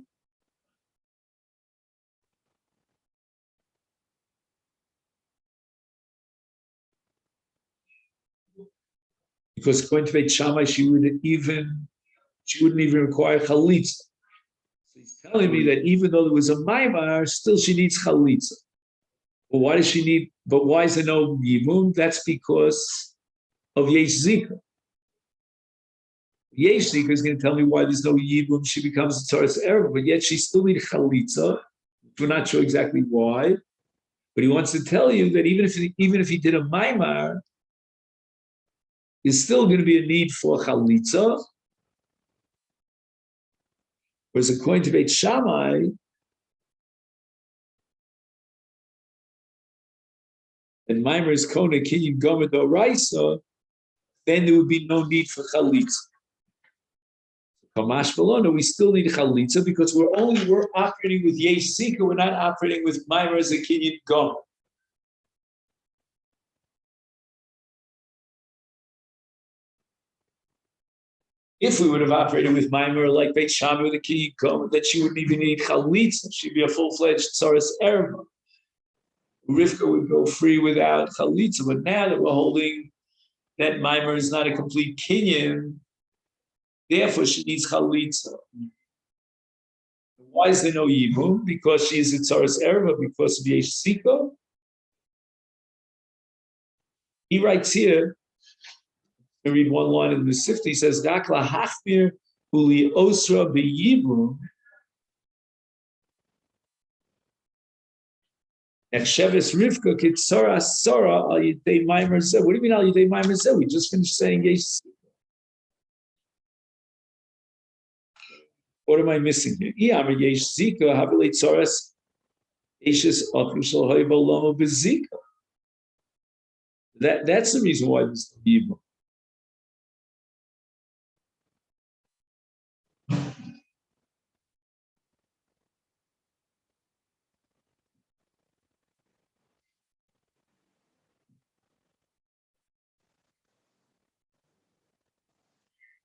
Because according to Beit Shammai, she wouldn't even require chalitza. So he's telling me that even though there was a maimar, still she needs chalitza. But why does she need? But why is there no yibum? That's because of yesh zika. Yesh zika is going to tell me why there's no yibum. She becomes a tzaras erev, but yet she still needs chalitza. We're not sure exactly why, but he wants to tell you that even if he did a maimar, there's still going to be a need for chalitza. Whereas according to Beit Shammai, and Maimer is Kona Kinyan Gomer Doraisa, then there would be no need for chalitza. Kamash Balona, we still need chalitza because we're operating with Yesh Zika, we're not operating with Maimer as a Kinyan Gomer. If we would have operated with Maimer like Beit Shammai with a Kinyan Gomer, that she wouldn't even need chalitza, she'd be a full-fledged Tzaras Erba. Rivka would go free without chalitza, but now that we're holding that Maimer is not a complete Kinyan, therefore she needs chalitza. Why is there no yibum? Because she is a tzaras erva, because of yesh zika. He writes here, I read one line in the Sifta, he says, Dak lahachmir uli osra b'yibum Echsheves Rivka kitzara sara al yidei maimer zeh. What do you mean al yidei maimer zeh? We just finished saying yesh. What am I missing here? Iyamar yesh zika havelei tzaras eshes achim shel hoiva lomo bezika. That's the reason why this is evil.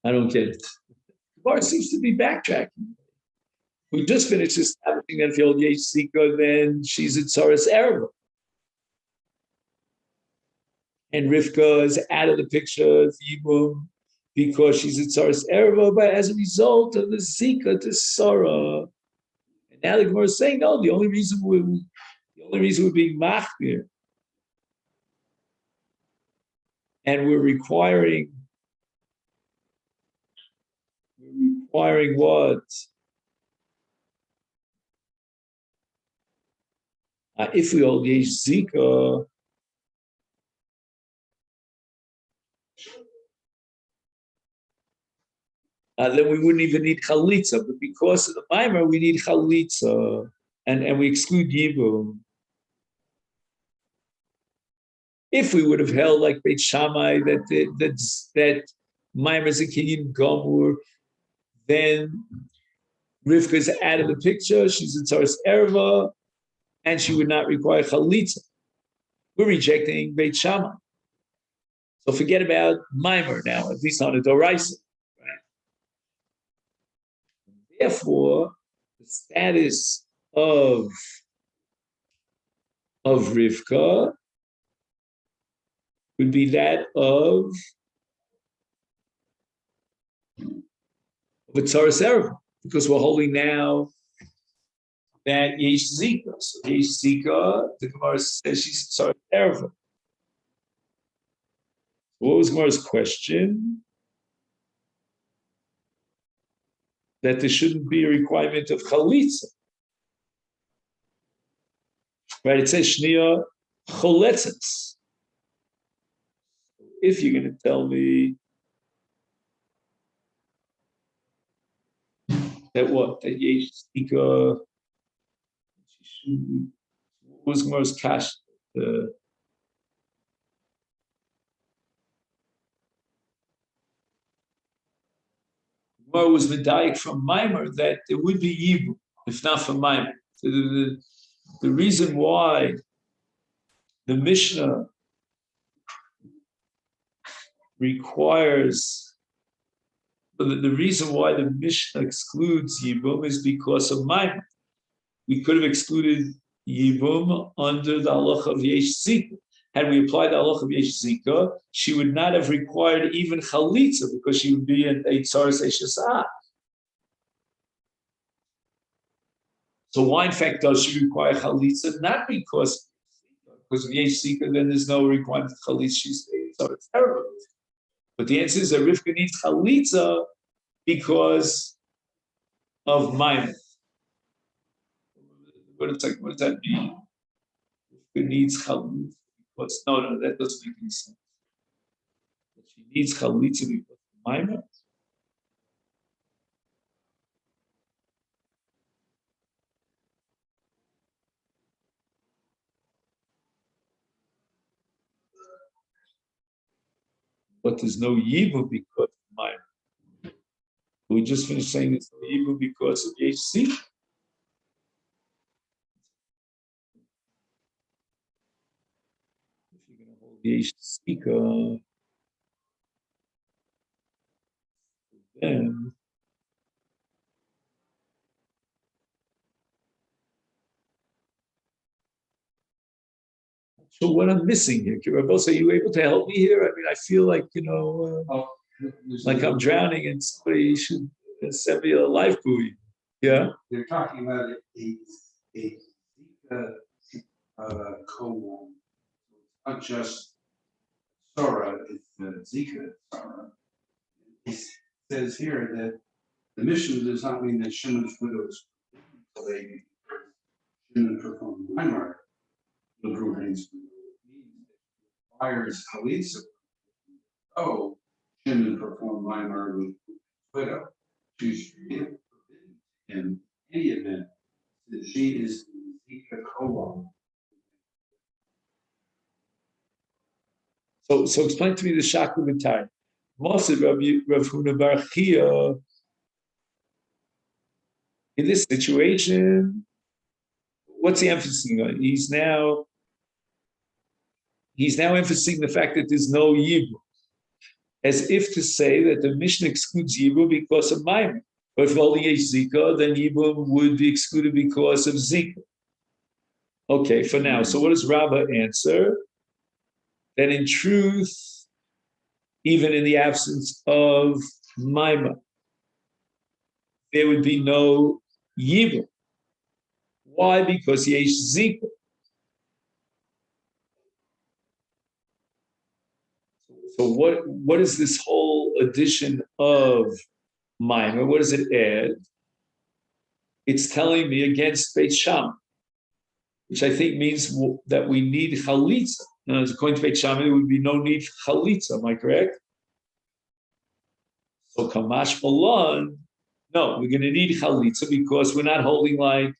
I don't get it. The bar seems to be backtracking. We just finished establishing that if you're Yesh Zika, then she's a Tzaras Erva. And Rivka is out of the picture, Yibum, because she's a Tzaras Erva, but as a result of the Zika to Sarah. And now the Gemara is saying, no, the only reason we're being machmir and we're requiring what? If we hold Yesh Zika, then we wouldn't even need chalitza. But because of the Maimer, we need chalitza, and we exclude Yibum. If we would have held like Beit Shammai that Maimer is a Kinyan Gomur, then Rivka is out of the picture. She's a Tzaras Erva, and she would not require chalitza. We're rejecting Beit Shammai. So forget about Maimer now, at least on a Doraisa. Right? Therefore, the status of Rivka would be that of a Tzaras Erva, because we're holding now that Yesh Zika. So Yesh Zika, the Gemara says she's Tzaras Erva. What was Gemara's question? That there shouldn't be a requirement of chalitza. Right? It says Shnia choletzes. If you're going to tell me that Yesh Zika, what was Gemara's cash? Gemara was medayik from Maimer that there would be Yibum, if not from Maimer. So the reason why the Mishnah requires, the reason why the Mishnah excludes Yibum is because of Maimer. We could have excluded Yibum under the halacha of Yesh Zika. had we applied the halacha of Yesh Zika, she would not have required even chalitza because she would be in a tzaras eshesah. So why, in fact, does she require chalitza? Not because of Yesh Zika, then there's no requirement of chalitza. She's terrible. But the answer is that Rivka needs chalitza because of Maimon. What does that mean? Rivka needs chalitza because no, that doesn't make any sense. She needs chalitza because of Maimon. But there's no yibum because of Maimon. We just finished saying there's no yibum because of Yesh Zika. If you're going to hold Yesh Zika, then so what I'm missing here, Kirabos, are you able to help me here? I mean, I feel like, like I'm drowning and somebody should send me a life buoy. Yeah? They're talking about a Zika koan. Not just Sora, it's the Zika Sora. It says here that the mission does not mean that Shimon's widows delayed Shimon performed Weimar. The means requires Chalitza. Oh, Shimon performed Weimar with widow. She's forbidden in any event that she is the Zika koan. So explain to me the Shakla B'Tai. Moshe Rav Huna Bar Chia, in this situation, what's he emphasizing on? He's now emphasizing the fact that there's no Yibum, as if to say that the Mishnah excludes Yibum because of Maimon. But if only Yesh Zika, then Yibum would be excluded because of Zika. Okay, for now. So what does Rabbah answer? That in truth, even in the absence of Maimon, there would be no Yibum. Why? Because Yesh Zika. So what is this whole addition of Maimon? What does it add? It's telling me against Beit Shammai, which I think means that we need Chalitza. Now, according to Beit Shammai, there would be no need for Chalitza. Am I correct? So Kamash Malon, no, we're going to need Chalitza because we're not holding like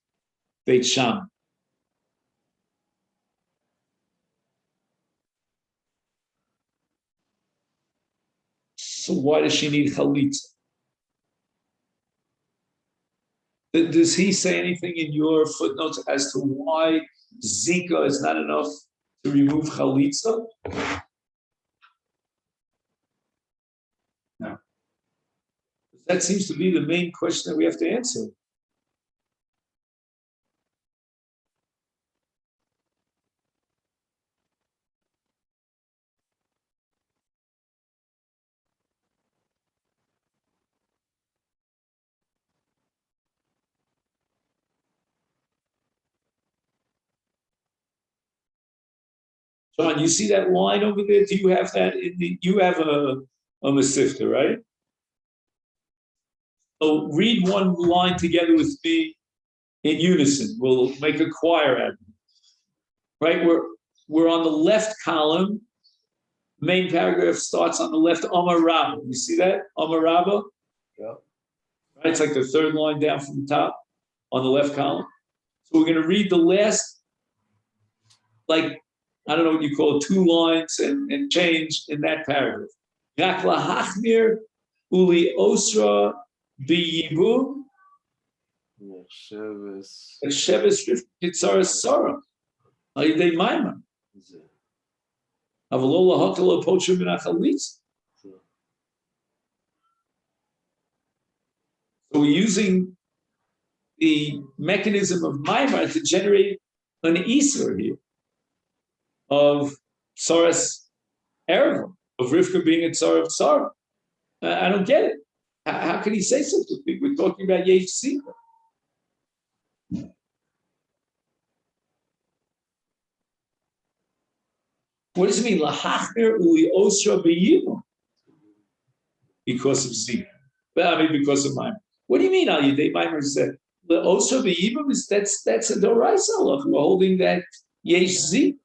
Beit Shammai. So why does she need Chalitza? Does he say anything in your footnotes as to why Zika is not enough to remove Chalitza? No. That seems to be the main question that we have to answer. John, you see that line over there? Do you have that in the? You have a Masifta, right? So read one line together with me in unison. We'll make a choir out of it. Right? We're on the left column. Main paragraph starts on the left. Amar Rabba. You see that? Amar Rabba? Yeah. Right? It's like the third line down from the top on the left column. So we're going to read the last, like, I don't know what you call it, 2 lines and change in that paragraph. Rak lahachmir uli osra biyibum. Sheves kitzar sarah. They maima. Avalola hakala pocha min achalitz. So we're using the mechanism of maima to generate an isur here of Tzoras Erev, of Rivka being a Tzara of Tzara. I don't get it. How can he say such a thing? We're talking about Yesh Zika. What does it mean? Lahachner uli osra b'yimah? Because of Zika. Well, I mean, because of mine. What do you mean, Al Yidei Maimer said? The osra b'yimah is that's a doraisa halacha. We're holding that Yesh Zika.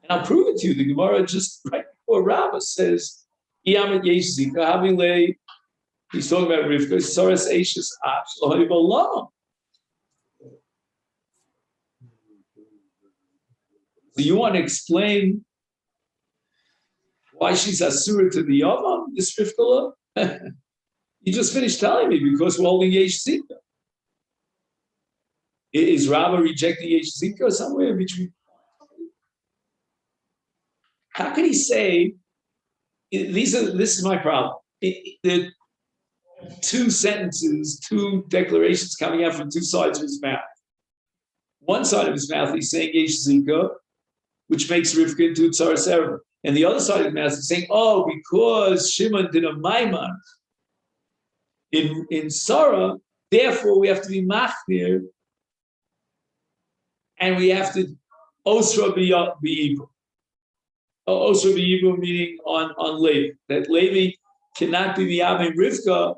And I'll prove it to you. The Gemara just right before Rabbah says, Iyamet Yesh Zika, Havile. He's talking about Rivka, Soras Ashes Ash, Lohibalam. Do you want to explain why she's Asura to the Yavam, this Rivka? You just finished telling me because we're holding Yesh Zika. Is Rabbah rejecting Yesh Zika somewhere in between? How can he say, this is my problem. The two sentences, two declarations coming out from two sides of his mouth. One side of his mouth, he's saying Yesh Zika, which makes Rivka into Tzaras Erev. And the other side of his mouth is saying, oh, because Shimon did a Maimon in Sarah, therefore we have to be Machmir, and we have to Osra B'Yibum. Osra B'Yibum meaning on Levi. That Levi cannot be the Abin Rivka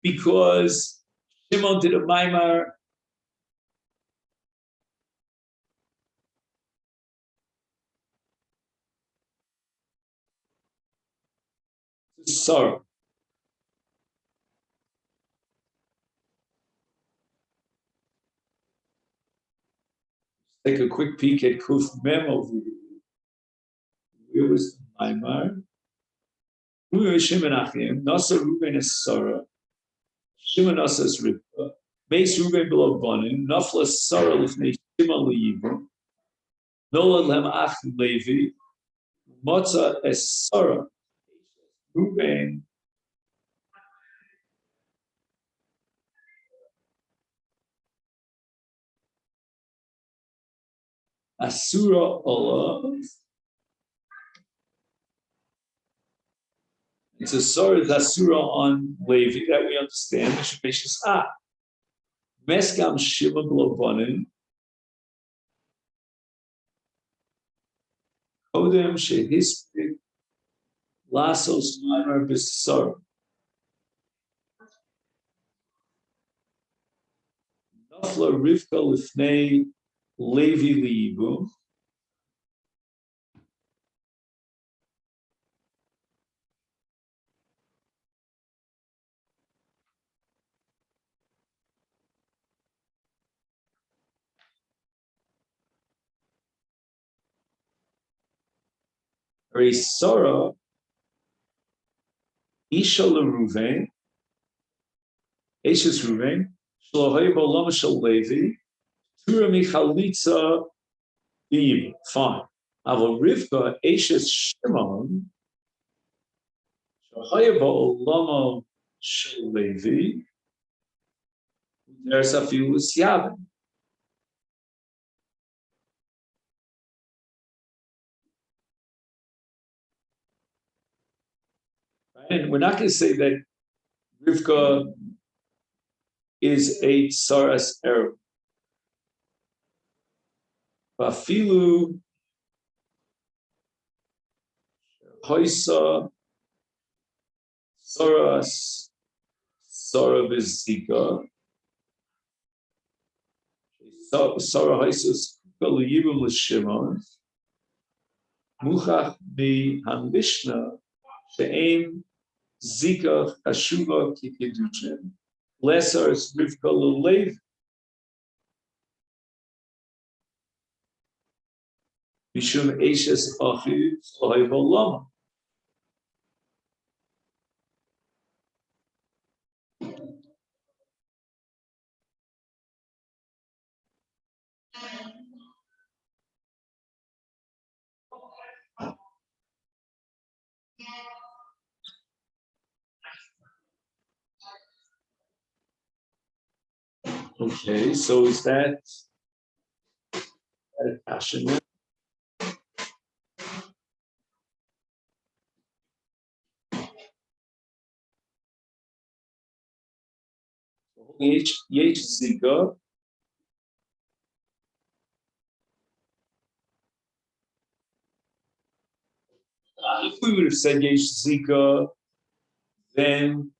because Shimon did a Maimar. Sorry. Take a quick peek at Kuf Mem over here. Where was the Maimar? Shimon Achim, Nasa Ruben is Sarah, Shimon Nasa is Rivka, Beis Ruben below Bonin, Nafla Sarah Lifnei Shimon Leibim, Nola Lem Ach Levi, Motza es Sarah, Ruben, Asura Allah. It's a Sarah Asura on Levi that we understand. Meskam Shimon below Bonin, Odem Shehispik, Lasos Maimar Bisar. Nafla Rivka Lifnei Levi Libu. Sarah, Isha Leruven, Eshes Ruven, Shlohay Bolam Shal Levi, Tura Michalitza Bib. Fine. Avo Rivka, Eshes Shimon, Shlohay Bolam Shal Levi, there's a few Yavin. And we're not going to say that Rivka is a Tsaras Erev. Bafilu Hoisa Tsaras Sara Bezika. Sara Hoisa Kaliyibum L'Shimon. Muchach Mi HaMishna She'em Zika Hashuva Kikidushin. Lesser is Rivka L'Lev. Mishum Eshes Achiv Lohiv Olam. Okay, so is that a passion. Yech Zika. If we would have said Yesh Zika, then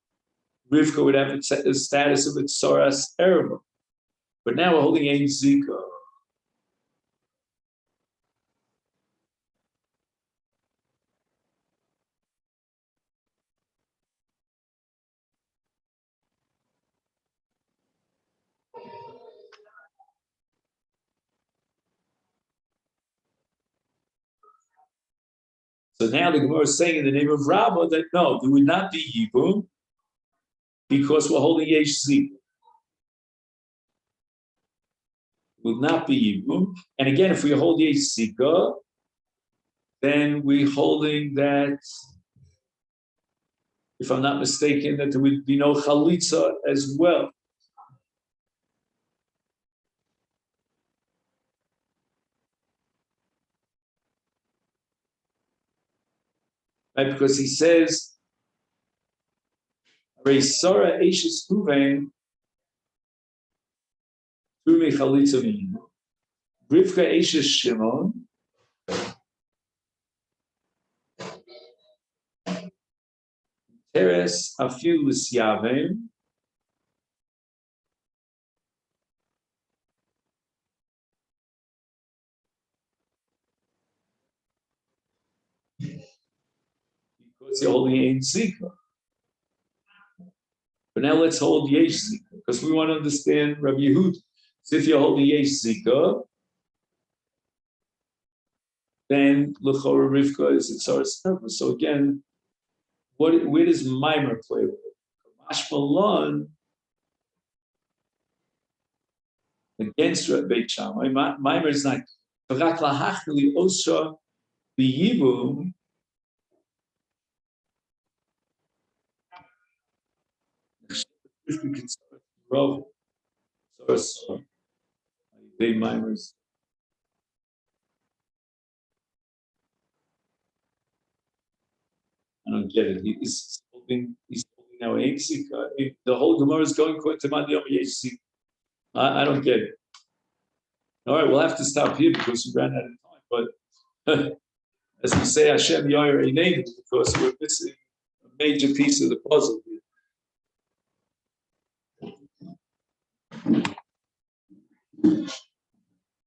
Rivka would have the status of its Soras Ereva. But now we're holding Yesh Zika. So now the Gemara is saying in the name of Rabbah that no, there would not be Yibum because we're holding Yesh Zika. Will not be Yibum. And again, if we hold Yesh Zika, then we're holding that, if I'm not mistaken, that there would be no Chalitza as well. Right? Because he says, Reisara Eishes Huven, Tume Chalitza Min. Rivka Eishes Shimon, Teres Afilus Yavim, because you're holding Ein Zika. But now let's hold Yesh Zika, because we want to understand Rabbi Yehud. So if you're holding Yesh Zika, then L'chora Rivka is its Sarah. So again, where does Mimer play with it? Mashmalon against Beit Shammai. Mimer is not V'rak lahachli osha b'yibum. If we can start Rav, so they Mimers. I don't get it. He's holding now Eiksika. The whole Gemara is going to Mandiyom Yeshik. I don't get it. All right, we'll have to stop here because we ran out of time. But as we say, Hashem Yair Eineinu, because we're missing a major piece of the puzzle here.